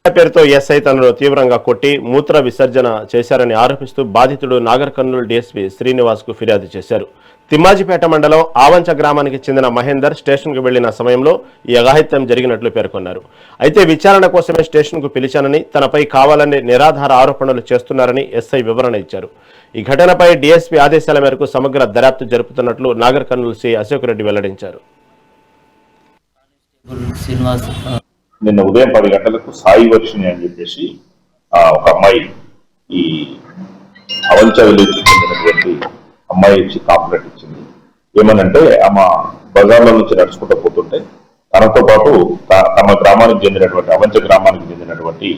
పేరుతో ఎస్ఐ తనను తీవ్రంగా కొట్టి మూత్ర విసర్జన చేశారని ఆరోపిస్తూ బాధితుడు నాగర్ కర్నూలు డీఎస్పీ శ్రీనివాస్ కు ఫిర్యాదు చేశారు. తిమ్మాజిపేట మండలం ఆవంచ గ్రామానికి చెందిన మహేందర్ స్టేషన్ కు వెళ్లిన సమయంలో ఈ అఘాయిత్యం జరిగినట్లు పేర్కొన్నారు. అయితే విచారణ కోసమే స్టేషన్ కు పిలిచానని, తనపై కావాలని నిరాధార ఆరోపణలు చేస్తున్నారని ఎస్ఐ వివరణ ఇచ్చారు. ఈ ఘటనపై డీఎస్పీ ఆదేశాల మేరకు సమగ్ర దర్యాప్తు జరుపుతున్నట్లు నాగర్ కర్నూలు సి అశోక్ రెడ్డి వెల్లడించారు. నిన్న ఉదయం 10 గంటలకు సాయి వర్షిణి అని చెప్పేసి ఒక అమ్మాయి ఈ అవంచ విలేజ్ చెందినటువంటి అమ్మాయి ఇచ్చి కాంప్లైంట్ ఇచ్చింది. ఏమనంటే ఆమె బజార్లో నుంచి నడుచుకుంటూ పోతుంటే తనతో పాటు తమ గ్రామానికి చెందినటువంటి అవంచ గ్రామానికి చెందినటువంటి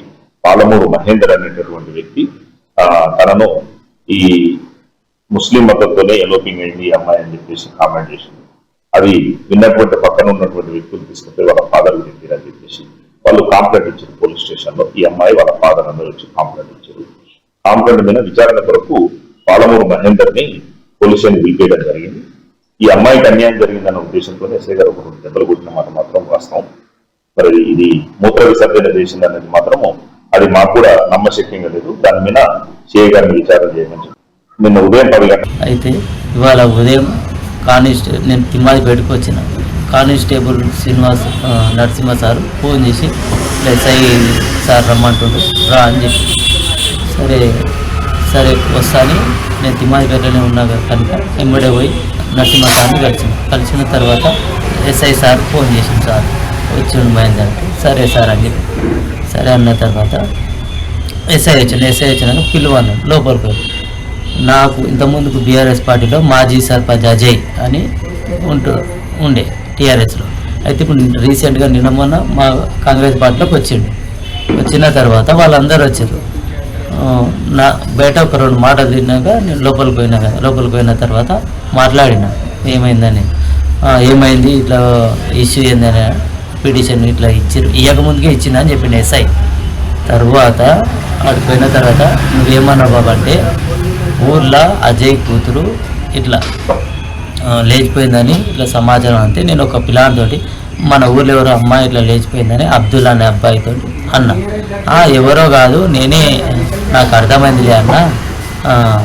పాలమూరు మహేందర్ అనేటటువంటి వ్యక్తి తనను ఈ ముస్లిం మతంతోనే ఎలోపింగ్ అయింది ఈ అమ్మాయి అని చెప్పేసి కామెంట్ చేసింది. అది విన్నటువంటి పక్కన ఉన్నటువంటి వ్యక్తులు తీసుకుంటే వాళ్ళ ఫాదర్ చెప్పారని చెప్పేసి వాళ్ళు కాంప్లైంట్ ఇచ్చారు పోలీస్ స్టేషన్ లో. ఈ అమ్మాయి వాళ్ళ ఫాదర్ అందరూ వచ్చి కాంప్లైంట్ ఇచ్చారు. కాంప్లైంట్ మీద విచారణ కొరకు పాలమూరు మహేందర్ ని పోలీస్ స్టేషన్ పిలిపేయడం జరిగింది. ఈ అమ్మాయికి అన్యాయం జరిగిందన్న ఉద్దేశంతో ఎస్ఐ గారు ఒక దెబ్బలు కొట్టిన మాట మాత్రం వాస్తవం. మరి ఇది మూత్ర విసర్జన చేసింది అనేది మాత్రము అది మాకు కూడా నమ్మశక్యంగా లేదు. దాని మీద సిఐ గారిని విచారణ చేయమని నిన్న ఉదయం 10 గంటలు అయితే ఇవాళ ఉదయం నేను తిమ్మాజిపేటకు వచ్చిన constable Srinivas Narasimha sir phone చేసి ఎస్ఐ సార్ రమ్మంటుండు రా అని చెప్పి సరే వస్తాను నేను తిమ్మాజిపేటలోనే ఉన్నా కనుక ఎమ్మడే పోయి నరసింహ సార్ని కలిసిన తర్వాత ఎస్ఐ సార్ ఫోన్ చేసింది. సార్ వచ్చి పోయిందంటే సరే సార్ అని చెప్పి సరే అన్న తర్వాత ఎస్ఐ వచ్చినాక పిలువన్నాను లోపలికి పోయి. నాకు ఇంతకుముందుకు బీఆర్ఎస్ పార్టీలో మాజీ సర్పంచ్ అజయ్ అని ఉండే టీఆర్ఎస్లో. అయితే ఇప్పుడు రీసెంట్గా నిన్న మొన్న మా కాంగ్రెస్ పార్టీలోకి వచ్చిన తర్వాత వాళ్ళందరూ వచ్చారు. నా బయట ఒక 2 మాటలు తిన్నాక నేను లోపలికి పోయిన తర్వాత మాట్లాడినా ఏమైంది ఇట్లా ఇష్యూ ఏందని పిటిషన్ ఇట్లా ఇవ్వకముందుకే ఇచ్చిందని చెప్పింది ఎస్ఐ. తర్వాత అక్కడికి పోయిన తర్వాత నువ్వేమన్నా బాబంటే ఊర్లో అజయ్ కూతురు ఇట్లా లేచిపోయిందని ఇట్లా సమాచారం అంతే. నేను ఒక పిల్లానితోటి మన ఊర్లో ఎవరో అమ్మాయి ఇట్లా లేచిపోయిందని అబ్దుల్ అనే అబ్బాయితో అన్న. ఎవరో కాదు నేనే, నాకు అర్థమైందిలే అన్న,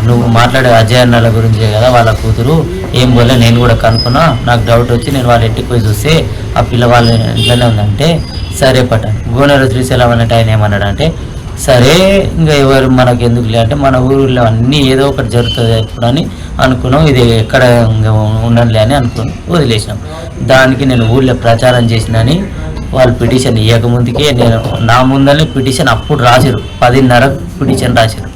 నువ్వు మాట్లాడే అజయ్ అన్నల గురించే కదా వాళ్ళ కూతురు ఏం పోలే, నేను కూడా కనుక్కున్నా, నాకు డౌట్ వచ్చి నేను వాళ్ళ ఇంటికి పోయి చూస్తే ఆ పిల్ల వాళ్ళ ఇంట్లోనే ఉందంటే సరే పట్టాను గోనెర శ్రీశైలం అన్నట్టు ఆయన ఏమన్నాడంటే సరే ఇంకా ఎవరు మనకు ఎందుకులే అంటే మన ఊళ్ళో అన్నీ ఏదో ఒకటి జరుగుతుంది ఎప్పుడని అనుకున్నాం, ఇది ఎక్కడ ఉండనులే అని అనుకుని వదిలేసినాం. దానికి నేను ఊళ్ళో ప్రచారం చేసినని వాళ్ళు పిటిషన్ ఇవ్వకముందుకే నేను నా ముందరనే పిటిషన్ అప్పుడు రాసిరు 10:30 పిటిషన్ రాసిరు.